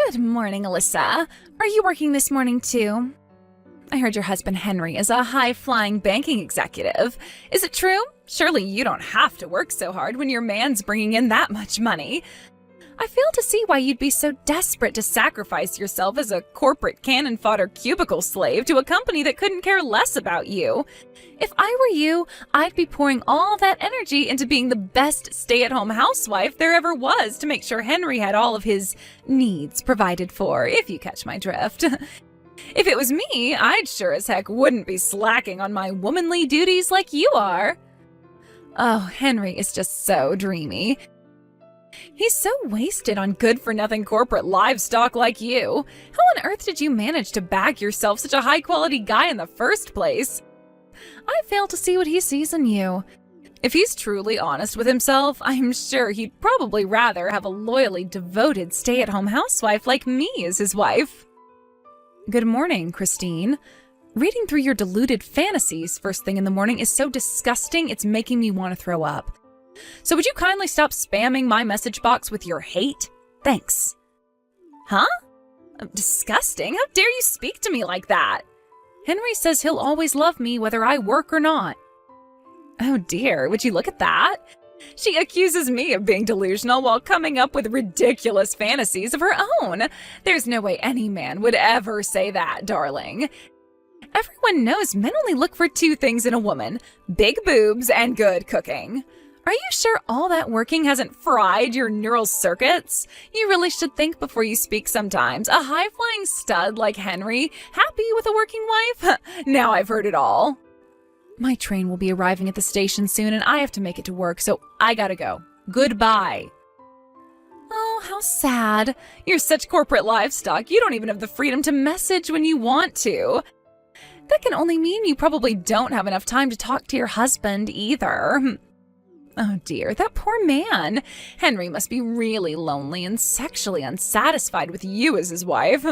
Good morning, Alyssa. Are you working this morning too? I heard your husband Henry is a high-flying banking executive. Is it true? Surely you don't have to work so hard when your man's bringing in that much money. I fail to see why you'd be so desperate to sacrifice yourself as a corporate cannon fodder cubicle slave to a company that couldn't care less about you. If I were you, I'd be pouring all that energy into being the best stay-at-home housewife there ever was to make sure Henry had all of his needs provided for, if you catch my drift. If it was me, I'd sure as heck wouldn't be slacking on my womanly duties like you are. Oh, Henry is just so dreamy. He's so wasted on good-for-nothing corporate livestock like you. How on earth did you manage to bag yourself such a high-quality guy in the first place? I fail to see what he sees in you. If he's truly honest with himself, I'm sure he'd probably rather have a loyally devoted stay-at-home housewife like me as his wife. Good morning, Christine. Reading through your deluded fantasies first thing in the morning is so disgusting it's making me want to throw up. So would you kindly stop spamming my message box with your hate? Thanks. Huh? Disgusting? How dare you speak to me like that? Henry says he'll always love me whether I work or not. Oh dear, would you look at that? She accuses me of being delusional while coming up with ridiculous fantasies of her own. There's no way any man would ever say that, darling. Everyone knows men only look for two things in a woman: big boobs and good cooking. Are you sure all that working hasn't fried your neural circuits? You really should think before you speak sometimes. A high-flying stud like Henry, happy with a working wife? Now I've heard it all. My train will be arriving at the station soon and I have to make it to work, so I gotta go. Goodbye. Oh, how sad. You're such corporate livestock, you don't even have the freedom to message when you want to. That can only mean you probably don't have enough time to talk to your husband either. Oh dear, that poor man. Henry must be really lonely and sexually unsatisfied with you as his wife.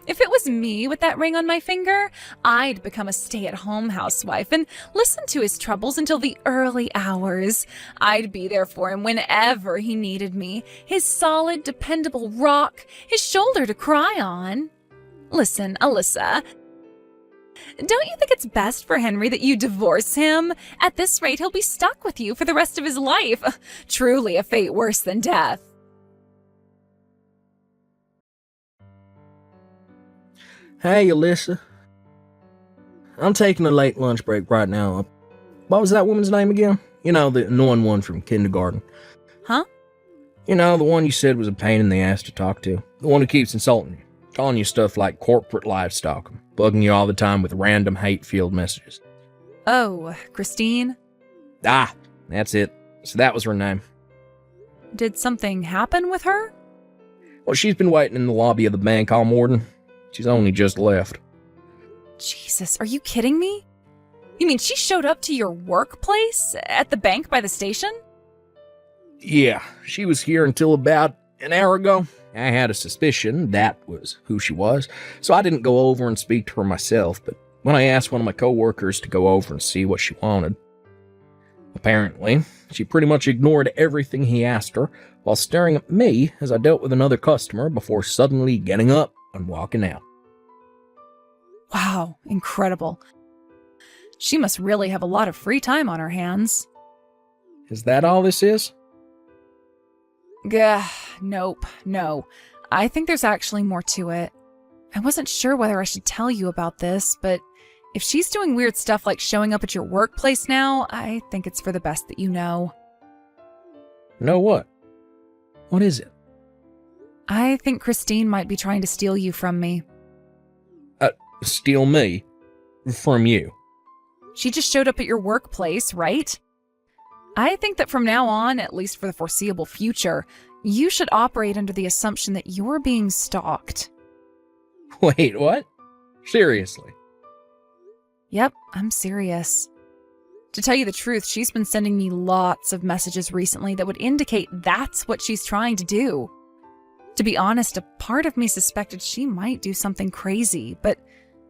If it was me with that ring on my finger, I'd become a stay-at-home housewife and listen to his troubles until the early hours. I'd be there for him whenever he needed me, his solid, dependable rock, his shoulder to cry on. Listen, Alyssa, don't you think it's best for Henry that you divorce him? At this rate, he'll be stuck with you for the rest of his life. Truly a fate worse than death. Hey, Alyssa. I'm taking a late lunch break right now. What was that woman's name again? You know, the annoying one from kindergarten. Huh? You know, the one you said was a pain in the ass to talk to. The one who keeps insulting you, calling you stuff like corporate livestock, bugging you all the time with random hate-filled messages. Oh, Christine? Ah, that's it. So that was her name. Did something happen with her? Well, she's been waiting in the lobby of the bank all morning. She's only just left. Jesus, are you kidding me? You mean she showed up to your workplace at the bank by the station? Yeah, she was here until about an hour ago. I had a suspicion that was who she was, so I didn't go over and speak to her myself, but when I asked one of my coworkers to go over and see what she wanted, apparently, she pretty much ignored everything he asked her while staring at me as I dealt with another customer before suddenly getting up and walking out. Wow, incredible. She must really have a lot of free time on her hands. Is that all this is? Gah, nope, no. I think there's actually more to it. I wasn't sure whether I should tell you about this, but if she's doing weird stuff like showing up at your workplace now, I think it's for the best that you know. Know what? What is it? I think Christine might be trying to steal you from me. Steal me? From you? She just showed up at your workplace, right? I think that from now on, at least for the foreseeable future, you should operate under the assumption that you're being stalked. Wait, what? Seriously? Yep, I'm serious. To tell you the truth, she's been sending me lots of messages recently that would indicate that's what she's trying to do. To be honest, a part of me suspected she might do something crazy, but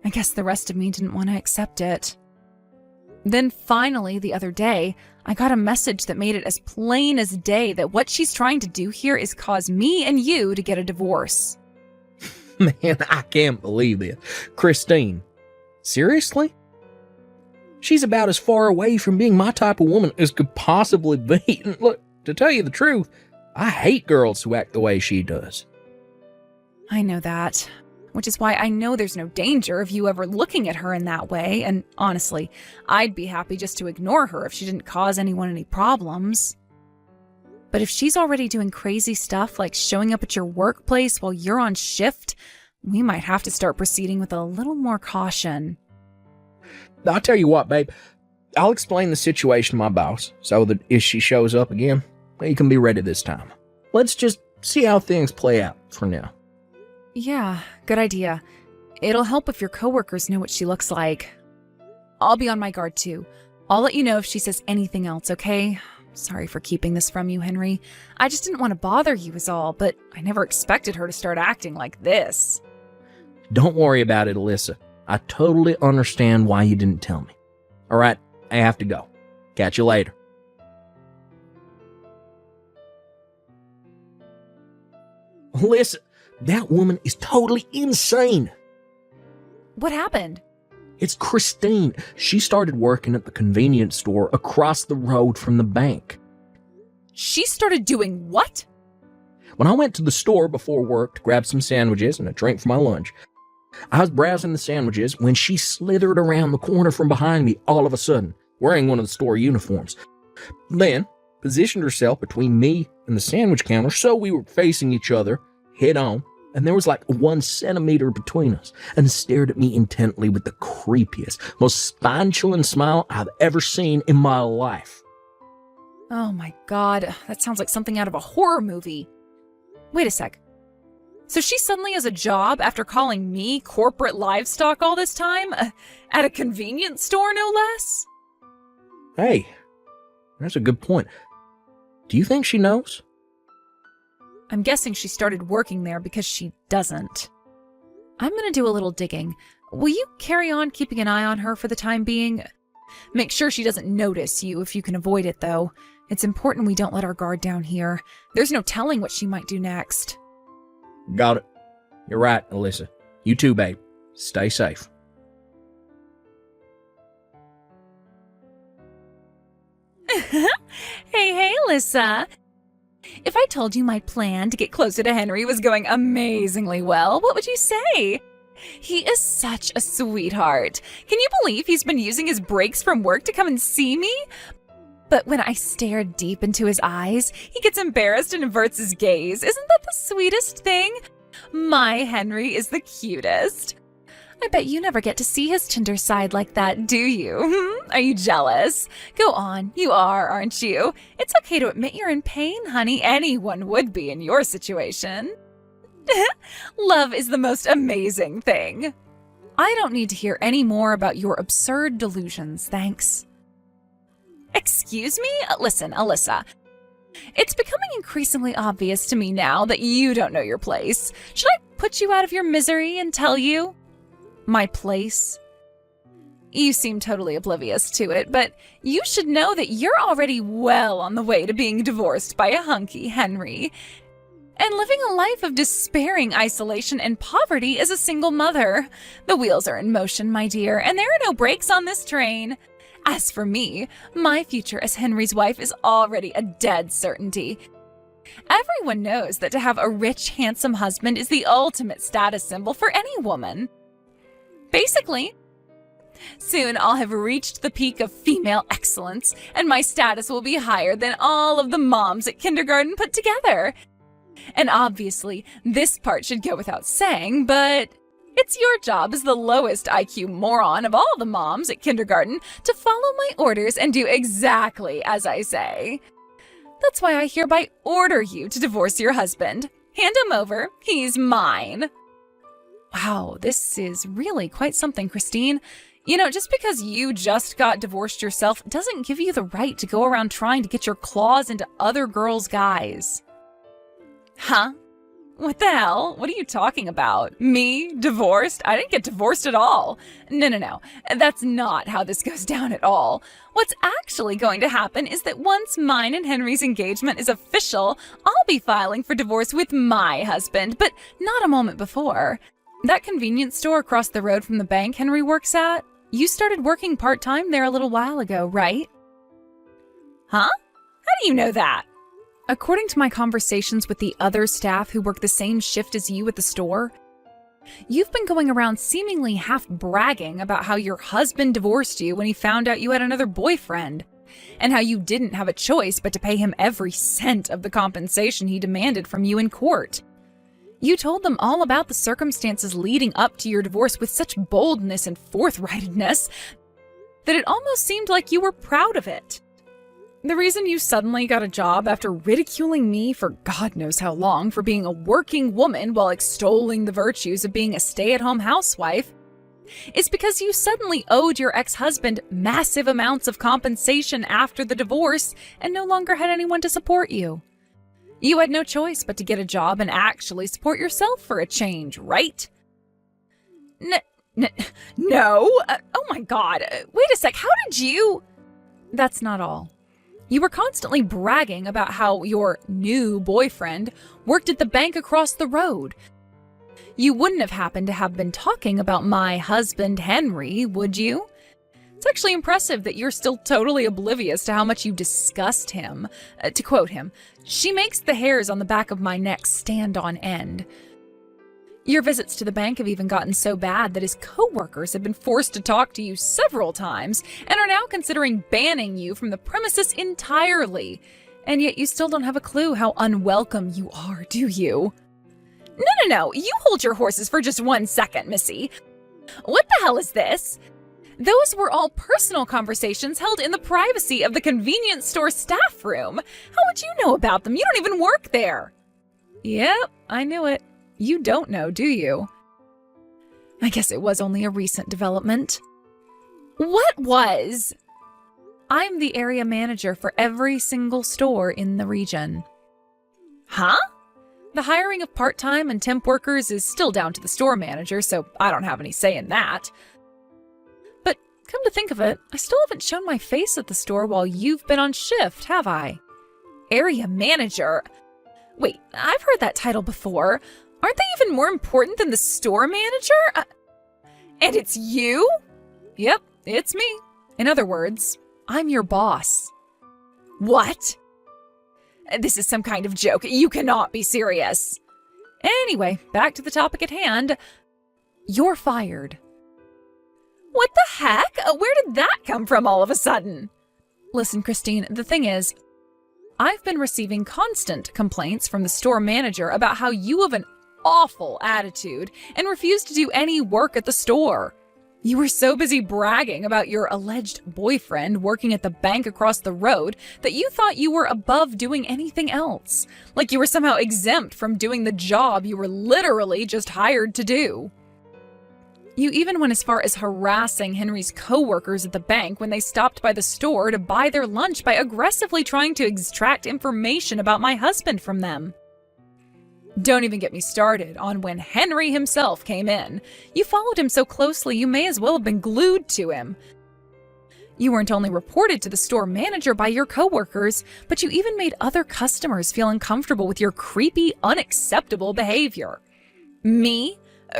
I guess the rest of me didn't want to accept it. Then finally, the other day, I got a message that made it as plain as day that what she's trying to do here is cause me and you to get a divorce. Man, I can't believe it. Christine, seriously? She's about as far away from being my type of woman as could possibly be. And look, to tell you the truth, I hate girls who act the way she does. I know that, which is why I know there's no danger of you ever looking at her in that way, and honestly, I'd be happy just to ignore her if she didn't cause anyone any problems. But if she's already doing crazy stuff like showing up at your workplace while you're on shift, we might have to start proceeding with a little more caution. I'll tell you what, babe. I'll explain the situation to my boss so that if she shows up again, you can be ready this time. Let's just see how things play out for now. Yeah, good idea. It'll help if your coworkers know what she looks like. I'll be on my guard too. I'll let you know if she says anything else, okay? Sorry for keeping this from you, Henry. I just didn't want to bother you is all, but I never expected her to start acting like this. Don't worry about it, Alyssa. I totally understand why you didn't tell me. All right, I have to go. Catch you later. Alyssa, that woman is totally insane. What happened? It's Christine. She started working at the convenience store across the road from the bank. She started doing what? When I went to the store before work to grab some sandwiches and a drink for my lunch, I was browsing the sandwiches when she slithered around the corner from behind me all of a sudden, wearing one of the store uniforms. Then positioned herself between me and the sandwich counter so we were facing each other head on, and there was like 1 centimeter between us, and stared at me intently with the creepiest, most spine-chilling smile I've ever seen in my life. Oh my god, that sounds like something out of a horror movie. Wait a sec. So she suddenly has a job after calling me corporate livestock all this time? At a convenience store, no less? Hey, that's a good point. Do you think she knows? I'm guessing she started working there because she doesn't. I'm gonna do a little digging. Will you carry on keeping an eye on her for the time being? Make sure she doesn't notice you if you can avoid it, though. It's important we don't let our guard down here. There's no telling what she might do next. Got it. You're right, Alyssa. You too, babe. Stay safe. Hey, Alyssa. If I told you my plan to get closer to Henry was going amazingly well, what would you say? He is such a sweetheart. Can you believe he's been using his breaks from work to come and see me? But when I stare deep into his eyes, he gets embarrassed and averts his gaze. Isn't that the sweetest thing? My Henry is the cutest. I bet you never get to see his tender side like that, do you? Are you jealous? Go on, you are, aren't you? It's okay to admit you're in pain, honey. Anyone would be in your situation. Love is the most amazing thing. I don't need to hear any more about your absurd delusions, thanks. Excuse me? Listen, Alyssa. It's becoming increasingly obvious to me now that you don't know your place. Should I put you out of your misery and tell you? My place? You seem totally oblivious to it, but you should know that you're already well on the way to being divorced by a hunky Henry, and living a life of despairing isolation and poverty as a single mother. The wheels are in motion, my dear, and there are no brakes on this train. As for me, my future as Henry's wife is already a dead certainty. Everyone knows that to have a rich, handsome husband is the ultimate status symbol for any woman. Basically, soon I'll have reached the peak of female excellence, and my status will be higher than all of the moms at kindergarten put together. And obviously, this part should go without saying, but it's your job as the lowest IQ moron of all the moms at kindergarten to follow my orders and do exactly as I say. That's why I hereby order you to divorce your husband. Hand him over. He's mine. Wow, this is really quite something, Christine. You know, just because you just got divorced yourself doesn't give you the right to go around trying to get your claws into other girls' guys. Huh? What the hell? What are you talking about? Me? Divorced? I didn't get divorced at all. No. That's not how this goes down at all. What's actually going to happen is that once mine and Henry's engagement is official, I'll be filing for divorce with my husband, but not a moment before. That convenience store across the road from the bank Henry works at, you started working part-time there a little while ago, right? Huh? How do you know that? According to my conversations with the other staff who work the same shift as you at the store, you've been going around seemingly half bragging about how your husband divorced you when he found out you had another boyfriend, and how you didn't have a choice but to pay him every cent of the compensation he demanded from you in court. You told them all about the circumstances leading up to your divorce with such boldness and forthrightedness that it almost seemed like you were proud of it. The reason you suddenly got a job after ridiculing me for God knows how long for being a working woman while extolling the virtues of being a stay-at-home housewife is because you suddenly owed your ex-husband massive amounts of compensation after the divorce and no longer had anyone to support you. You had no choice but to get a job and actually support yourself for a change, right? No. Oh my God. Wait a sec. How did you... That's not all. You were constantly bragging about how your new boyfriend worked at the bank across the road. You wouldn't have happened to have been talking about my husband, Henry, would you? It's actually impressive that you're still totally oblivious to how much you discussed him. To quote him, "She makes the hairs on the back of my neck stand on end." Your visits to the bank have even gotten so bad that his co-workers have been forced to talk to you several times and are now considering banning you from the premises entirely. And yet you still don't have a clue how unwelcome you are, do you? No. You hold your horses for just 1 second, Missy. What the hell is this? Those were all personal conversations held in the privacy of the convenience store staff room. How would you know about them? You don't even work there. Yep, I knew it. You don't know, do you? I guess it was only a recent development. What was? I'm the area manager for every single store in the region. Huh? The hiring of part-time and temp workers is still down to the store manager, so I don't have any say in that. But come to think of it, I still haven't shown my face at the store while you've been on shift, have I? Area manager? Wait, I've heard that title before. Aren't they even more important than the store manager? And it's you? Yep, it's me. In other words, I'm your boss. What? This is some kind of joke. You cannot be serious. Anyway, back to the topic at hand. You're fired. What the heck? Where did that come from all of a sudden? Listen, Christine, the thing is, I've been receiving constant complaints from the store manager about how you have an awful attitude and refuse to do any work at the store. You were so busy bragging about your alleged boyfriend working at the bank across the road that you thought you were above doing anything else, like you were somehow exempt from doing the job you were literally just hired to do. You even went as far as harassing Henry's co-workers at the bank when they stopped by the store to buy their lunch by aggressively trying to extract information about my husband from them. Don't even get me started on when Henry himself came in. You followed him so closely you may as well have been glued to him. You weren't only reported to the store manager by your coworkers, but you even made other customers feel uncomfortable with your creepy, unacceptable behavior. Me?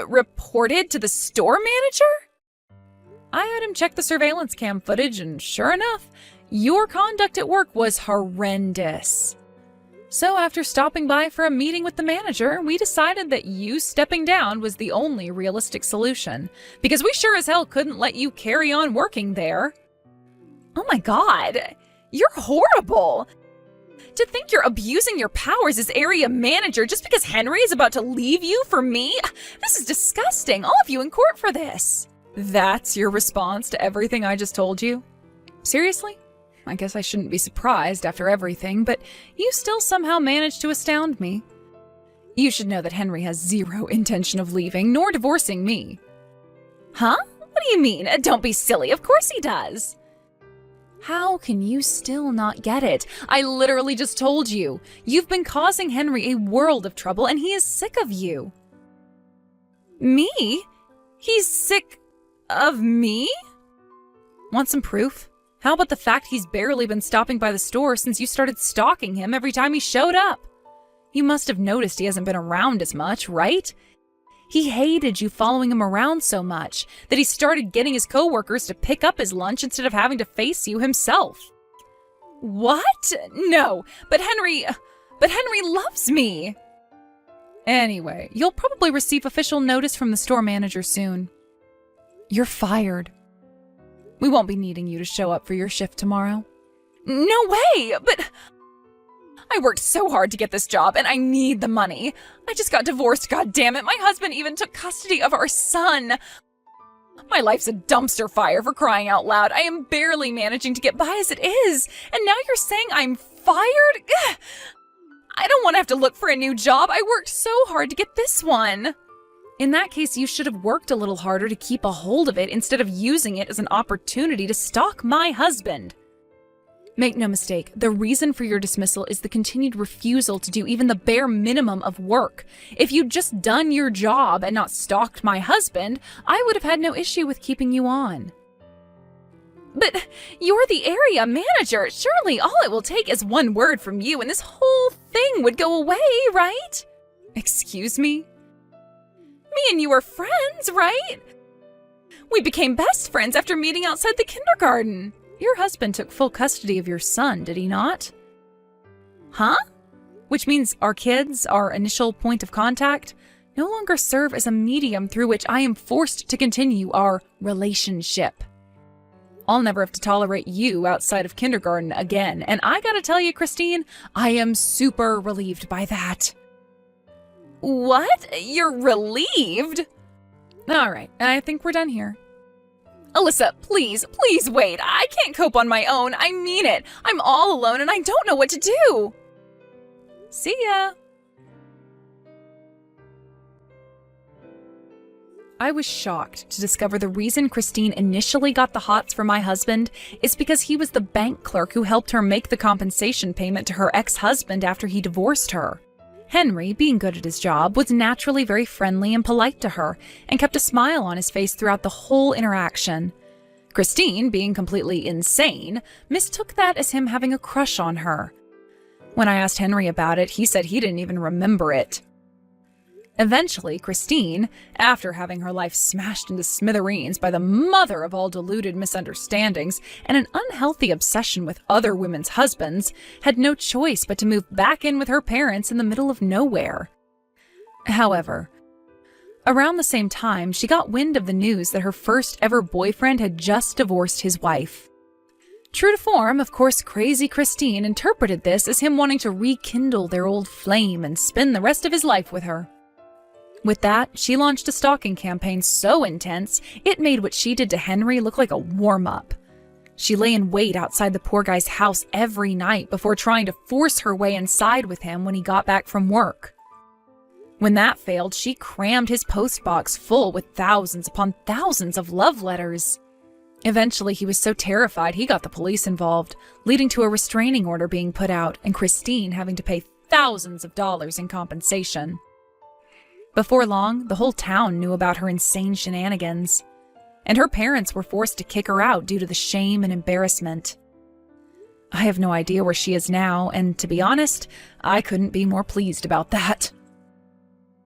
Reported to the store manager? I had him check the surveillance cam footage, and sure enough, your conduct at work was horrendous. So after stopping by for a meeting with the manager, we decided that you stepping down was the only realistic solution, because we sure as hell couldn't let you carry on working there. Oh my God, you're horrible! To think you're abusing your powers as area manager just because Henry is about to leave you for me? This is disgusting. I'll have you in court for this. That's your response to everything I just told you? Seriously? I guess I shouldn't be surprised after everything, but you still somehow managed to astound me. You should know that Henry has zero intention of leaving, nor divorcing me. Huh? What do you mean? Don't be silly. Of course he does. How can you still not get it? I literally just told you. You've been causing Henry a world of trouble and he is sick of you. Me? He's sick of me? Want some proof? How about the fact he's barely been stopping by the store since you started stalking him every time he showed up? You must have noticed he hasn't been around as much, right? He hated you following him around so much that he started getting his coworkers to pick up his lunch instead of having to face you himself. What? No, but Henry loves me. Anyway, you'll probably receive official notice from the store manager soon. You're fired. We won't be needing you to show up for your shift tomorrow. No way, but I worked so hard to get this job and I need the money. I just got divorced, goddammit. My husband even took custody of our son. My life's a dumpster fire, for crying out loud. I am barely managing to get by as it is. And now you're saying I'm fired? Ugh. I don't want to have to look for a new job. I worked so hard to get this one. In that case, you should have worked a little harder to keep a hold of it instead of using it as an opportunity to stalk my husband. Make no mistake, the reason for your dismissal is the continued refusal to do even the bare minimum of work. If you'd just done your job and not stalked my husband, I would have had no issue with keeping you on. But you're the area manager. Surely all it will take is one word from you and this whole thing would go away, right? Excuse me? Me and you are friends, right? We became best friends after meeting outside the kindergarten. Your husband took full custody of your son, did he not? Huh? Which means our kids, our initial point of contact, no longer serve as a medium through which I am forced to continue our relationship. I'll never have to tolerate you outside of kindergarten again, and I gotta tell you, Christine, I am super relieved by that. What? You're relieved? All right, I think we're done here. Alyssa, please wait. I can't cope on my own. I mean it. I'm all alone and I don't know what to do. See ya. I was shocked to discover the reason Christine initially got the hots for my husband is because he was the bank clerk who helped her make the compensation payment to her ex-husband after he divorced her. Henry, being good at his job, was naturally very friendly and polite to her and kept a smile on his face throughout the whole interaction. Christine, being completely insane, mistook that as him having a crush on her. When I asked Henry about it, he said he didn't even remember it. Eventually, Christine, after having her life smashed into smithereens by the mother of all deluded misunderstandings and an unhealthy obsession with other women's husbands, had no choice but to move back in with her parents in the middle of nowhere. However, around the same time, she got wind of the news that her first ever boyfriend had just divorced his wife. True to form, of course, crazy Christine interpreted this as him wanting to rekindle their old flame and spend the rest of his life with her. With that, she launched a stalking campaign so intense, it made what she did to Henry look like a warm-up. She lay in wait outside the poor guy's house every night before trying to force her way inside with him when he got back from work. When that failed, she crammed his postbox full with thousands upon thousands of love letters. Eventually, he was so terrified he got the police involved, leading to a restraining order being put out and Christine having to pay thousands of dollars in compensation. Before long, the whole town knew about her insane shenanigans, and her parents were forced to kick her out due to the shame and embarrassment. I have no idea where she is now, and to be honest, I couldn't be more pleased about that.